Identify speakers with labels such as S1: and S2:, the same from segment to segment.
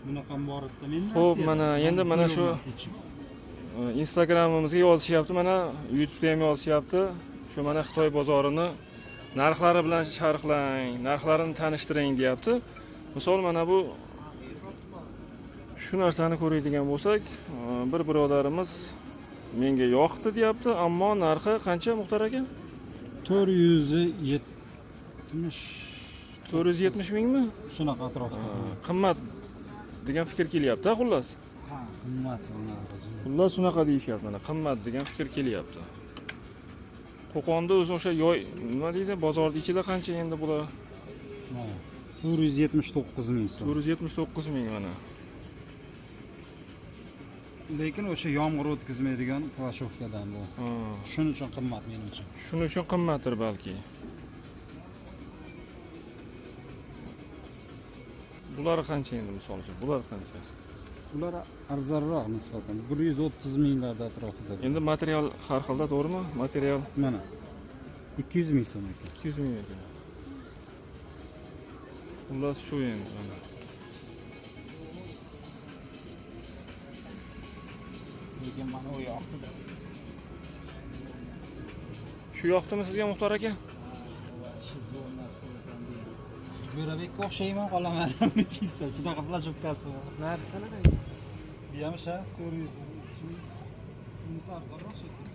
S1: Bunaqa bor edi. Men
S2: Xo'p, mana endi mana shu Instagramimizga yozishyapti, mana YouTube'da ham yozishyapti. Shu mana Xitoy bozorini narxlari bilan sharhlang, narxlarini tanishtiring deyapti. Misol mana bu shu narsani ko'radigan bo'lsak, bir birodarimiz menga yoqdi deyapti, ammo narxi qancha Muxtor aka? 470 mingmi?
S1: Shunaqa atrofda.
S2: Qimmat degan fikr kelyapti, xullas.
S1: Ha, qimmat.
S2: Xullas shunaqa deyishyapti, mana qimmat degan fikr kelyapti. Qo'qonda o'zi o'sha yoy, nima deydi, bozorning ichida qancha endi bular?
S1: 479 ming so'm.
S2: 479 ming mana.
S1: Lekin o'sha yomg'ir o'tkazmaydigan plashovkadan bu. Shuning uchun qimmat menimcha.
S2: Shuning uchun qimmatdir balki. Bular qancha endi misol uchun? Bular qancha?
S1: Ular arzonroq nisbatan 130 minglarda atrofida.
S2: Endi material har xilda, to'g'rimi? Material
S1: mana 200 ming so'm ekan.
S2: 200 ming ekan. Xullas shu endi mana.
S1: Lekin mana u yoqdi.
S2: Shu yoqdimi sizga Muxtor aka?
S1: Jo'rabekka o'xshayman qolaman. Kiysa, shunaqa plashovkasi bor.
S3: Narxi qanaqa?
S1: Bu ham sha 400. Bunisi arzonroq shekilli.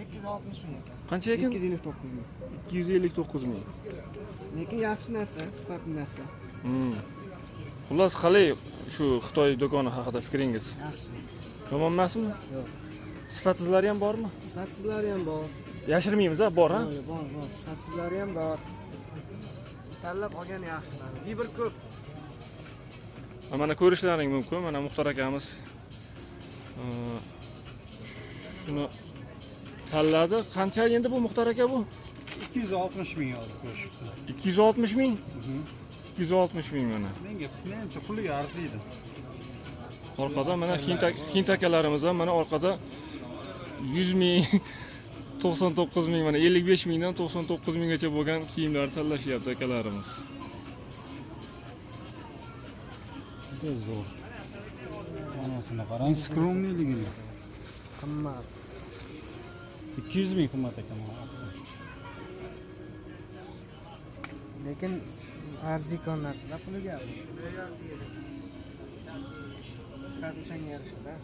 S3: 260 ming ekan.
S2: Qancha ekan?
S3: 259 ming.
S2: 259 ming.
S3: Lekin yaxshi narsa, sifatli narsa.
S2: Xullas qalay shu Xitoy do'koni haqida fikringiz?
S3: Yaxshi.
S2: Yomon emasmi?
S3: Yo'q.
S2: Sifatsizlari ham bormi?
S3: Sifatsizlari ham bor.
S2: Yashirmaymiz, bor ha?
S3: Bor. Sifatsizlari ham bor. Tanlab olgan yaxshilari. Bir ko'p.
S2: Mana ko'rishlaring mumkin. Mana Muxtor akamiz shuni tanladi. Qancha endi bu Muxtor aka bu?
S1: 260 ming yozib qo'yishibdi.
S2: 260 ming? 260 ming mana.
S1: Menimcha puliga arziydi.
S2: Orqada mana Hind akalarimiz ham mana orqada 100 ming 99 ming mana 55 mingdan 99 minggacha bo'lgan kiyimlar tanlashyapti akalarimiz.
S1: Juda zo'r. Manasini qarang, skromniligini.
S3: Qimmat.
S1: 200 ming qimmat ekan.
S3: Lekin arzikon narsalar puliga. Sifat o'shanga yarashadi.